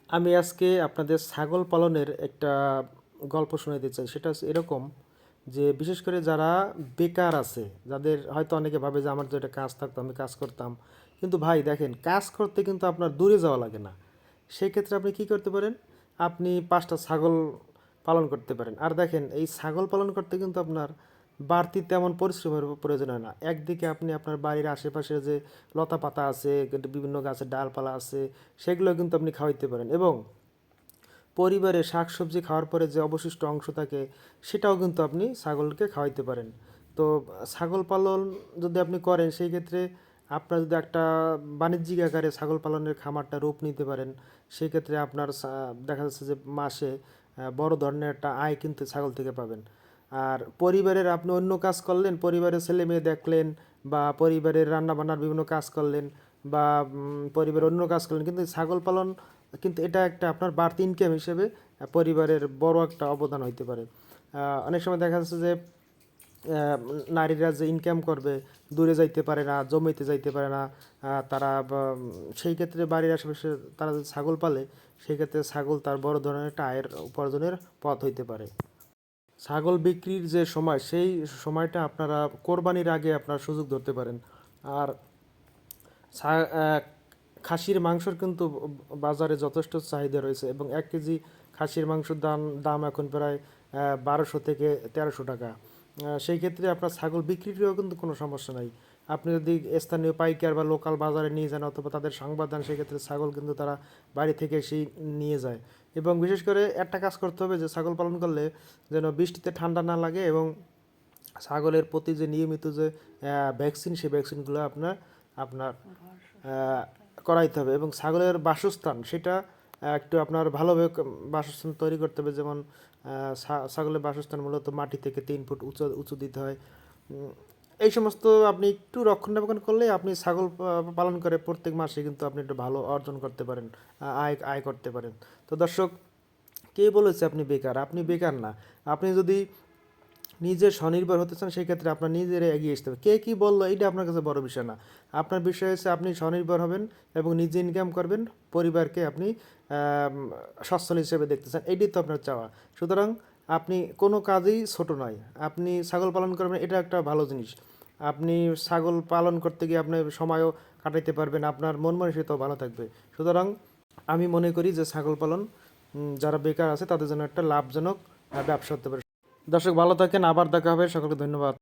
আমি আজকে আপনাদের ছাগল পালনের একটা গল্প শোনাতে চাই। সেটা হচ্ছে এরকম যে বিশেষ করে যারা বেকার আছে, যাদের হয়তো অনেকে ভাবে যে আমার তো একটা কাজ থাকতো, আমি কাজ করতাম। কিন্তু ভাই দেখেন, কাজ করতে কিন্তু আপনার দূরে যাওয়া লাগে না। সেই ক্ষেত্রে আপনি কি করতে পারেন? আপনি 5টা ছাগল পালন করতে পারেন। আর দেখেন, এই ছাগল পালন করতে কিন্তু আপনার বাড়তি তেমন পরিশ্রমের প্রয়োজন হয় না। একদিকে আপনি আপনার বাড়ির আশেপাশে যে লতা পাতা আছে, কিন্তু বিভিন্ন গাছের ডালপালা আছে, সেগুলো কিন্তু আপনি খাওয়াইতে পারেন। এবং পরিবারে শাকসবজি খাওয়ার পরে যে অবশিষ্ট অংশ থাকে, সেটাও কিন্তু আপনি ছাগলকে খাওয়াইতে পারেন। তো ছাগল পালন যদি আপনি করেন, সেই ক্ষেত্রে আপনার যদি একটা বাণিজ্যিক আকারে ছাগল পালনের খামারটা রূপ নিতে পারেন, সেই ক্ষেত্রে আপনার দেখা যাচ্ছে যে মাসে বড় ধরনের একটা আয় কিন্তু ছাগল থেকে পাবেন। আর পরিবারের আপনি অন্য কাজ করলেন, পরিবারের ছেলে মেয়ে দেখলেন, বা পরিবারের রান্না বান্নার বিভিন্ন কাজ করলেন, বা পরিবারের অন্য কাজ করলেন, কিন্তু ছাগল পালন কিন্তু এটা একটা আপনার বাড়তি ইনকাম হিসেবে পরিবারের বড় একটা অবদান হইতে পারে। অনেক সময় দেখা যাচ্ছে যে নারীরা যে ইনকাম করবে, দূরে যাইতে পারে না, জমিতে যাইতে পারে না। তারা সেই ক্ষেত্রে বাড়ির আশেপাশে তারা যদি ছাগল পালে, সেই ক্ষেত্রে ছাগল তার বড় ধরনের একটা আয়ের উপার্জনের পথ হইতে পারে। ছাগল বিক্রির যে সময়, সেই সময়টা আপনারা কোরবানির আগে আপনার সুযোগ ধরতে পারেন। আর ছা- আহ, খাসির মাংসর কিন্তু বাজারে যথেষ্ট চাহিদা রয়েছে, এবং 1 কেজি খাসির মাংসের দাম এখন প্রায় 1200 থেকে 1300 টাকা। সেই ক্ষেত্রে আপনার ছাগল বিক্রিরও কিন্তু কোনো সমস্যা নাই। আপনি যদি স্থানীয় পাইকার বা লোকাল বাজারে নিয়ে যান, অথবা তাদের সংবাদ দেন, সেক্ষেত্রে ছাগল কিন্তু তারা বাড়ি থেকে এসেই নিয়ে যায়। এবং বিশেষ করে একটা কাজ করতে হবে, যে ছাগল পালন করলে যেন বৃষ্টিতে ঠান্ডা না লাগে, এবং ছাগলের প্রতি যে নিয়মিত যে ভ্যাকসিন, সেই ভ্যাকসিনগুলো আপনার আপনার আহ, করাইতে হবে। এবং ছাগলের বাসস্থান, সেটা একটু আপনার ভালোভাবে বাসস্থান তৈরি করতে হবে। যেমন ছাগলের বাসস্থান মূলত মাটি থেকে 3 ফুট উঁচু উঁচু দিতে হয়। উম, এই সমস্ত আপনি একটু রক্ষণাবেক্ষণ করলে আপনি ছাগল পালন করে প্রত্যেক মাসে কিন্তু আপনি একটু ভালো অর্জন করতে পারেন, আয় আয় করতে পারেন। তো দর্শক, কে বলেছে আপনি বেকার? আপনি বেকার না। আপনি যদি নিজে স্বনির্ভর হতে চান, সেই ক্ষেত্রে আপনার নিজের এগিয়ে আসতে হবে। কে কি বললো এইটা আপনার কাছে বড় বিষয় না। আপনার বিষয় হচ্ছে আপনি স্বনির্ভর হবেন এবং নিজে ইনকাম করবেন, পরিবারকে আপনি সচ্ছল হিসেবে দেখতে চান, এইটাই তো আপনার চাওয়া। সুতরাং আপনি কোনো কাজেই ছোট নয়। আপনি ছাগল পালন করবেন, এটা একটা ভালো জিনিস। আপনি ছাগল পালন করতে গিয়ে আপনি সময়ও কাটাইতে পারবেন, আপনার মন মানসিকতাও ভালো থাকবে। সুতরাং আমি মনে করি যে ছাগল পালন যারা বেকার আছে তাদের জন্য একটা লাভজনক ব্যবসা হতে পারে। দর্শক, ভালো থাকেন, আবার দেখা হবে, সকলকে ধন্যবাদ।